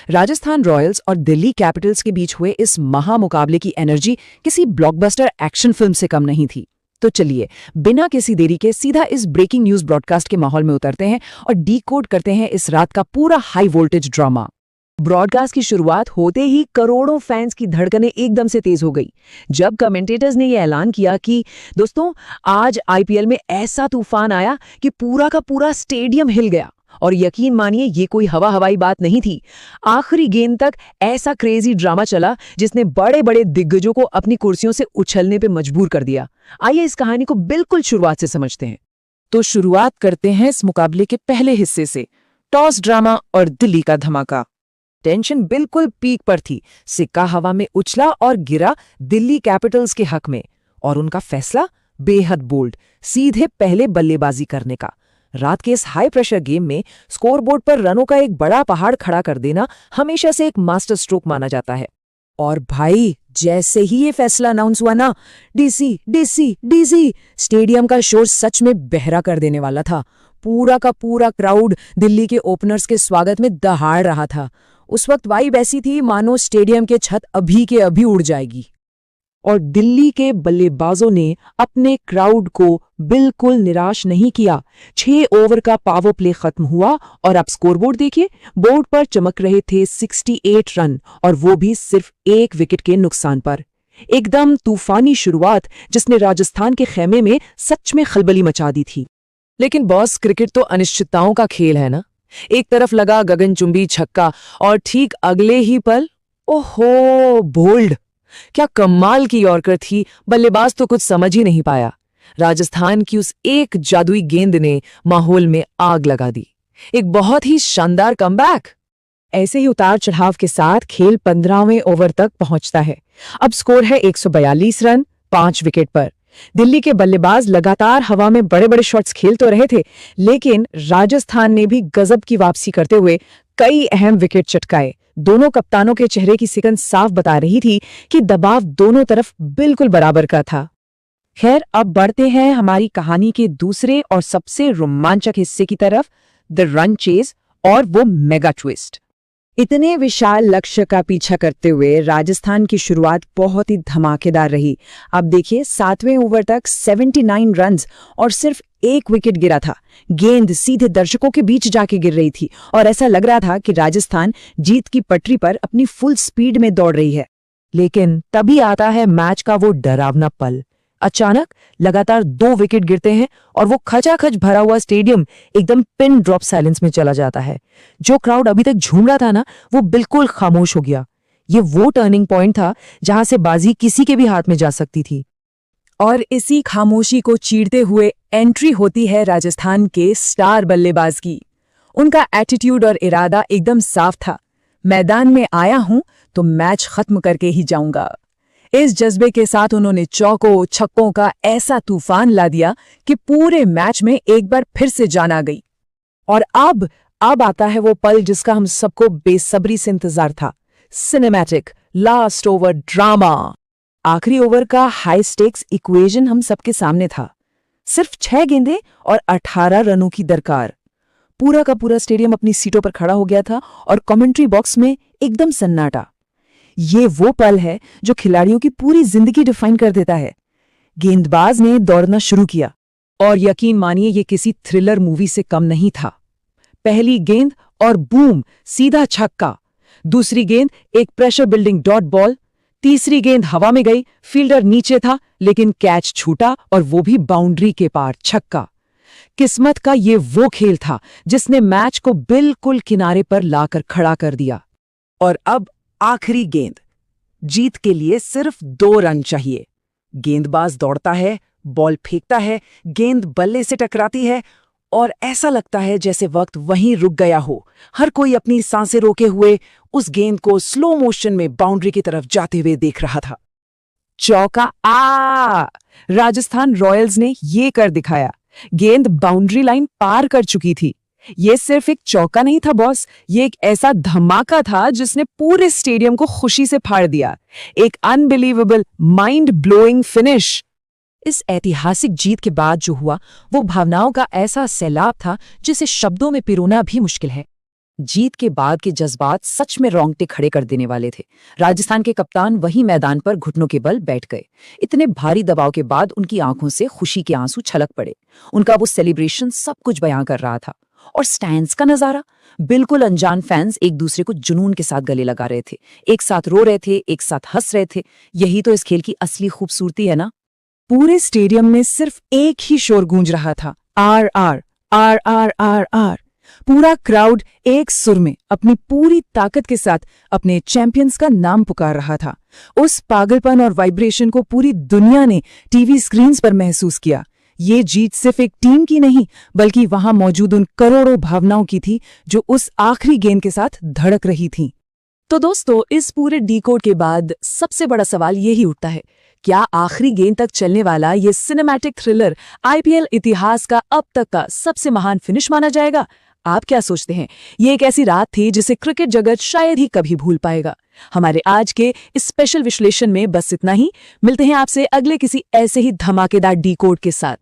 Rajasthan Royals और Delhi Capitals के बीच हुए इस महामुकाबले की एनर्जी किसी ब्लॉकबस्टर एक्शन फिल्म से कम नहीं थी। तो चलिए, बिना किसी देरी के सीधा इस ब्रेकिंग न्यूज ब्रॉडकास्ट के माहौल में उतरते हैं और डीकोड करते हैं इस रात का पूरा हाई वोल्टेज ड्रामा। ब्रॉडकास्ट की शुरुआत होते ही करोड़ों फैंस की धड़कनें एकदम से तेज हो गई जब कमेंटेटर्स ने यह ऐलान किया कि दोस्तों, आज आईपीएल में ऐसा तूफान आया कि पूरा का पूरा स्टेडियम हिल गया। और यकीन मानिए, ये कोई हवाई बात नहीं थी। आखिरी गेंद तक ऐसा क्रेजी ड्रामा चला जिसने बड़े बड़े दिग्गजों को अपनी कुर्सियों से उछलने पे मजबूर कर दिया। आइए इस कहानी को बिल्कुल शुरुआत से समझते हैं। तो शुरुआत करते हैं इस मुकाबले के पहले हिस्से से, टॉस ड्रामा और दिल्ली का धमाका। टेंशन बिल्कुल पीक पर थी। सिक्का हवा में उछला और गिरा दिल्ली कैपिटल्स के हक में, और उनका फैसला बेहद बोल्ड, सीधे पहले बल्लेबाजी करने का। रात के इस हाई प्रेशर गेम में स्कोरबोर्ड पर रनों का एक बड़ा पहाड़ खड़ा कर देना हमेशा से एक मास्टर स्ट्रोक माना जाता है। और भाई, जैसे ही ये फैसला अनाउंस हुआ ना, डीसी डीसी डीसी, स्टेडियम का शोर सच में बहरा कर देने वाला था। पूरा का पूरा क्राउड दिल्ली के ओपनर्स के स्वागत में दहाड़ रहा था। उस वक्त वाइब ऐसी थी मानो स्टेडियम के छत अभी के अभी उड़ जाएगी। और दिल्ली के बल्लेबाजों ने अपने क्राउड को बिल्कुल निराश नहीं किया। 6 ओवर का पावर प्ले खत्म हुआ और आप स्कोरबोर्ड देखिए, बोर्ड पर चमक रहे थे 68 रन, और वो भी सिर्फ 1 विकेट के नुकसान पर। एकदम तूफानी शुरुआत जिसने राजस्थान के खेमे में सच में खलबली मचा दी थी। लेकिन बॉस, क्रिकेट तो अनिश्चितताओं का खेल है ना। एक तरफ लगा गगनचुंबी छक्का और ठीक अगले ही पल, ओहो, बोल्ड! क्या कमाल की यॉर्कर थी। बल्लेबाज तो कुछ समझ ही नहीं पाया। राजस्थान की उस एक जादुई गेंद ने माहौल में आग लगा दी। एक बहुत ही शानदार कमबैक। ऐसे ही उतार चढ़ाव के साथ खेल 15वें ओवर तक पहुंचता है। अब स्कोर है 142 रन 5 विकेट पर। दिल्ली के बल्लेबाज लगातार हवा में बड़े बड़े शॉट्स खेल तो रहे थे, लेकिन राजस्थान ने भी गजब की वापसी करते हुए कई अहम विकेट चटकाए। दोनों कप्तानों के चेहरे की सिकन साफ बता रही थी कि दबाव दोनों तरफ बिल्कुल बराबर का था। खैर, अब बढ़ते हैं हमारी कहानी के दूसरे और सबसे रोमांचक हिस्से की तरफ, द रन चेज और वो मेगा ट्विस्ट। इतने विशाल लक्ष्य का पीछा करते हुए राजस्थान की शुरुआत बहुत ही धमाकेदार रही। अब देखिए, 7वें ओवर तक 79 रन्स और सिर्फ 1 विकेट गिरा था। गेंद सीधे दर्शकों के बीच जाके गिर रही थी और ऐसा लग रहा था कि राजस्थान जीत की पटरी पर अपनी फुल स्पीड में दौड़ रही है। लेकिन तभी आता है मैच का वो डरावना पल। अचानक लगातार 2 विकेट गिरते हैं और वो खचाखच भरा हुआ स्टेडियम एकदम पिन ड्रॉप साइलेंस में चला जाता है। जो क्राउड अभी तक झूम रहा था ना, वो बिल्कुल खामोश हो गया। ये वो टर्निंग पॉइंट था जहां से बाजी किसी के भी हाथ में जा सकती थी। और इसी खामोशी को चीरते हुए एंट्री होती है राजस्थान के स्टार बल्लेबाज की। उनका एटीट्यूड और इरादा एकदम साफ था। मैदान में आया हूं तो मैच खत्म करके ही जाऊंगा। इस जज्बे के साथ उन्होंने चौकों छक्कों का ऐसा तूफान ला दिया कि पूरे मैच में एक बार फिर से जान आ गई। और अब आता है वो पल जिसका हम सबको बेसब्री से इंतजार था। Cinematic last over drama. आखिरी ओवर का हाई स्टेक्स इक्वेशन हम सबके सामने था। सिर्फ 6 गेंदें और 18 रनों की दरकार। पूरा का पूरा स्टेडियम अपनी सीटों पर खड़ा हो गया था और कमेंट्री बॉक्स में एकदम सन्नाटा। ये वो पल है जो खिलाड़ियों की पूरी जिंदगी डिफाइन कर देता है। गेंदबाज ने दौड़ना शुरू किया और यकीन मानिए, ये किसी थ्रिलर मूवी से कम नहीं था। पहली गेंद और बूम, सीधा छक्का। दूसरी गेंद एक प्रेशर बिल्डिंग डॉट बॉल। तीसरी गेंद हवा में गई, फील्डर नीचे था लेकिन कैच छूटा और वो भी बाउंड्री के पार, छक्का। किस्मत का ये वो खेल था जिसने मैच को बिल्कुल किनारे पर लाकर खड़ा कर दिया। और अब आखिरी गेंद। जीत के लिए सिर्फ 2 रन चाहिए। गेंदबाज दौड़ता है, बॉल फेंकता है, गेंद बल्ले से टकराती है और ऐसा लगता है जैसे वक्त वहीं रुक गया हो। हर कोई अपनी सांसें रोके हुए उस गेंद को स्लो मोशन में बाउंड्री की तरफ जाते हुए देख रहा था। चौका! राजस्थान रॉयल्स ने ये कर दिखाया। गेंद बाउंड्री लाइन पार कर चुकी थी। ये सिर्फ एक चौका नहीं था बॉस, ये एक ऐसा धमाका था जिसने पूरे स्टेडियम को खुशी से फाड़ दिया। एक अनबिलीवेबल, माइंड ब्लोइंग फिनिश। इस ऐतिहासिक जीत के बाद जो हुआ वो भावनाओं का ऐसा सैलाब था जिसे शब्दों में पिरोना भी मुश्किल है। जीत के बाद के जज्बात सच में रोंगटे खड़े कर देने वाले थे। राजस्थान के कप्तान वही मैदान पर घुटनों के बल बैठ गए। इतने भारी दबाव के बाद उनकी आंखों से खुशी के आंसू छलक पड़े। उनका वो सेलिब्रेशन सब कुछ बयां कर रहा था। और स्टैंड्स का नजारा, बिल्कुल अनजान फैंस एक दूसरे को जुनून के साथ गले लगा रहे थे, एक साथ रो रहे थे, एक साथ हंस रहे थे। यही तो इस खेल की असली खूबसूरती है ना। पूरे स्टेडियम में सिर्फ एक ही शोर गूंज रहा था, आर आर आर आर आर आर। पूरा क्राउड एक सुर में अपनी पूरी ताकत के साथ अपने चैंपियंस का नाम पुकार रहा था। उस पागलपन और वाइब्रेशन को पूरी दुनिया ने टीवी स्क्रीन्स पर महसूस किया। ये जीत सिर्फ एक टीम की नहीं, बल्कि वहां मौजूद उन करोड़ों भावनाओं की थी जो उस आखिरी गेंद के साथ धड़क रही थीं। तो दोस्तों, इस पूरे डीकोड के बाद सबसे बड़ा सवाल यही उठता है, क्या आखिरी गेंद तक चलने वाला ये सिनेमैटिक थ्रिलर आईपीएल इतिहास का अब तक का सबसे महान फिनिश माना जाएगा? आप क्या सोचते हैं? ये एक ऐसी रात थी जिसे क्रिकेट जगत शायद ही कभी भूल पाएगा। हमारे आज के इस स्पेशल विश्लेषण में बस इतना ही। मिलते हैं आपसे अगले किसी ऐसे ही धमाकेदार डीकोड के साथ।